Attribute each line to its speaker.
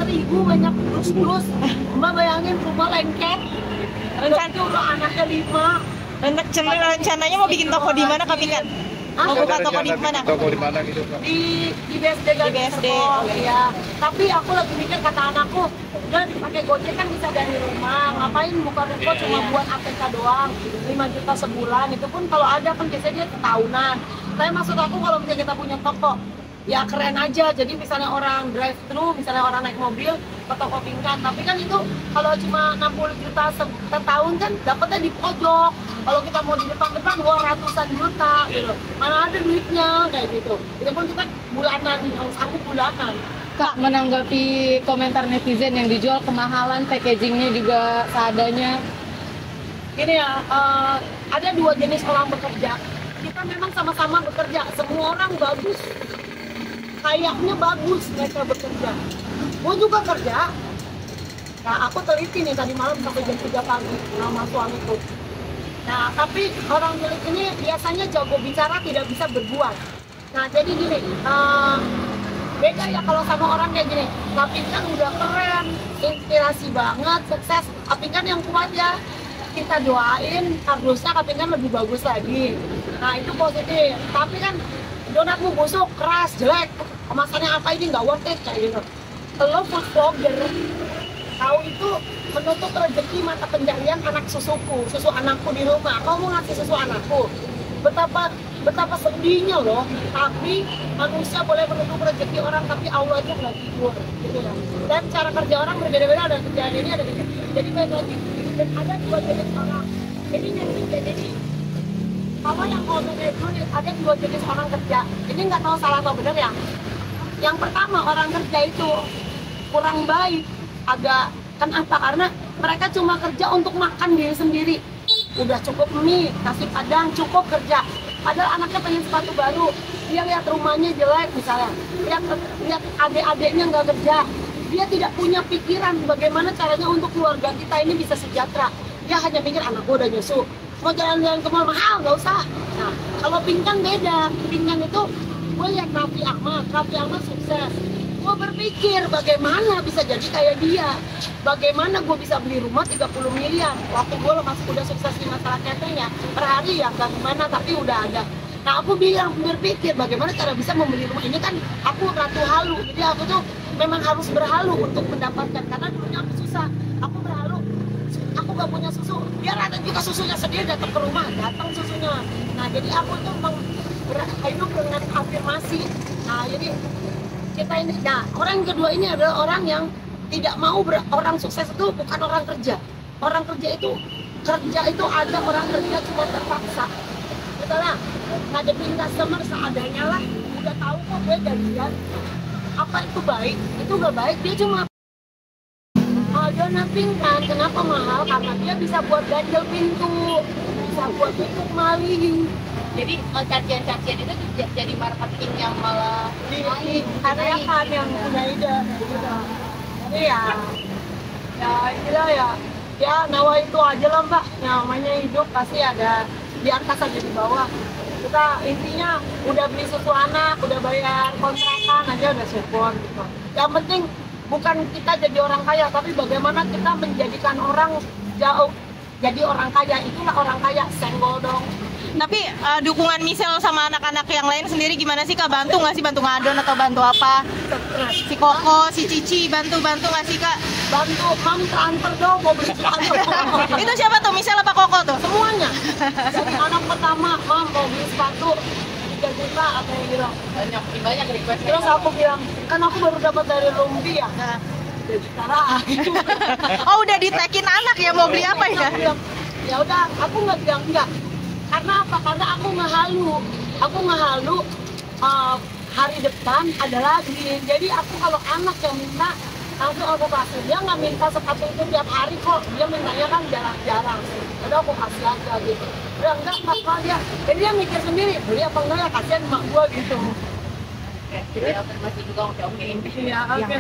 Speaker 1: terigu, banyak terus. Mbak bayangin rumah lengket. Rencana udah anaknya 5.
Speaker 2: Rencananya mau bikin toko di mana, Kak Pinkan? Mau buka toko di mana?
Speaker 3: Toko di mana gitu?
Speaker 1: Di BSD kan.
Speaker 2: Di BSD.
Speaker 1: Ya. Tapi aku lagi mikir, kata anakku, udah pakai Gojek kan bisa dari rumah. Ngapain buka ruko cuma buat APK doang, 5 juta sebulan. Itu pun kalau ada kan biasanya dia tahunan. Tapi maksud aku kalau misalnya kita punya toko, ya keren aja. Jadi misalnya orang drive thru, misalnya orang naik mobil ke toko Pinkan, tapi kan itu kalau cuma 60 juta setahun kan dapatnya di pojok. Kalau kita mau di depan 200-an juta gitu, mana ada duitnya kayak gitu. Itu pun kita bulanan, harus aku bulanan.
Speaker 4: Kak, menanggapi komentar netizen yang dijual kemahalan, packagingnya juga seadanya.
Speaker 1: Ini ya, ada 2 jenis orang bekerja. Kita memang sama-sama bekerja, semua orang bagus, kayaknya bagus mereka bekerja. Gue juga kerja. Nah, aku teliti nih tadi malam sampai jam 3 pagi sama suamiku. Nah, tapi orang jelek ini biasanya jago bicara, tidak bisa berbuat. Nah, jadi gini, beda ya kalau sama orang kayak gini. Tapi kan udah keren, inspirasi banget, sukses. Tapi kan yang kuat ya, kita doain harusnya Kak Pinkan lebih bagus lagi. Nah, itu positif. Tapi kan donatmu busuk, keras, jelek, kemasannya apa ini nggak worth it kayak gitu. Lo food vlogger, tahu itu menutup rezeki mata pencarian anak susuku, susu anakku di rumah. Kamu mau ngasih susu anakku? Betapa sedihnya loh. Tapi manusia boleh menutup rezeki orang, tapi Allah itu nggak tidur, gitu ya. Dan cara kerja orang berbeda-beda, ada kerjaan ini, ada kerjaan. Jadi baik lagi. Dan ada 2 jenis orang. Jadi kalau yang ngomong itu ada 2 jenis orang kerja. Ini nggak tahu salah atau benar ya. Yang pertama, orang kerja itu kurang baik. Agak kenapa? Karena mereka cuma kerja untuk makan diri sendiri. Udah cukup mie, kasih padang, cukup kerja. Padahal anaknya pengen sepatu baru. Dia lihat rumahnya jelek misalnya. Lihat adik-adiknya nggak kerja. Dia tidak punya pikiran bagaimana caranya untuk keluarga kita ini bisa sejahtera. Dia hanya mikir anakku udah nyusu, mau jalan-jalan ke mall mahal, nggak usah. Nah, kalau Pinkan beda. Pinkan itu, gue lihat Raffi Ahmad sukses. Gue berpikir bagaimana bisa jadi kayak dia. Bagaimana gue bisa beli rumah 30 miliar. Waktu gue masih udah sukses di masalah catering ya, per hari ya nggak gimana, tapi udah ada. Nah, aku berpikir bagaimana cara bisa membeli rumah ini. Kan aku ratu halu, jadi aku tuh memang harus berhalu untuk mendapatkan. Karena dulunya aku susah, aku berhalu, aku gak punya susu, biar ada juga susunya sendiri datang ke rumah, datang susunya. Nah, jadi aku tuh hidup dengan afirmasi. Nah, jadi kita ini, nah orang kedua ini adalah orang yang tidak mau orang sukses itu bukan orang kerja. Orang kerja itu ada orang kerja cuma terpaksa. Misalnya ngadepin customer seadanya lah, udah tahu kok gue gajian. Apa itu baik? Itu gak baik, dia cuma donat Pinkan. Kenapa mahal? Karena dia bisa buat ganjel pintu, bisa buat tutup maling.
Speaker 2: Jadi cacian-cacian itu jadi marketing yang malah
Speaker 1: Karyakan yang punya ide gitu. Iya. Ya gila ya. Ya nawa itu aja lah Mbak. Namanya hidup pasti ada di atas aja di bawah. Kita intinya udah beli susu anak, udah bayar kontrakan aja udah syukur gitu. Yang penting bukan kita jadi orang kaya, tapi bagaimana kita menjadikan orang jauh jadi orang kaya. Itulah orang kaya, senggol dong.
Speaker 2: Tapi dukungan Michelle sama anak-anak yang lain sendiri gimana sih Kak? Bantu nggak sih? Bantu ngadon atau bantu apa? Si Koko, si Cici bantu nggak sih Kak?
Speaker 1: Bantu, Mam transfer dong, mau beli sepatu.
Speaker 2: Itu siapa tuh? Michelle apa Koko tuh?
Speaker 1: Semuanya. Jadi anak pertama, Mam mau beli sepatu 3 juta atau yang bilang.
Speaker 2: Banyak request.
Speaker 1: Terus aku bilang, kan aku baru dapat dari Lumbi ya.
Speaker 2: Nah.
Speaker 1: 3 juta gitu.
Speaker 2: Oh udah ditekin anak ya mau beli apa ya?
Speaker 1: Ya udah, aku nggak bilang enggak. Karena apa? Karena aku ngehalu hari depan ada lagi. Jadi aku kalau anak yang minta langsung aku kasih. Dia nggak minta sepatu itu tiap hari kok. Dia mintanya kan jarang-jarang. Udah aku kasih aja gitu. Udah enggak apa dia. Jadi dia mikir sendiri, beli apa enggak ya, kasihan emak gua gitu.
Speaker 2: Jadi afirmasi juga oke.
Speaker 1: Iya, oke.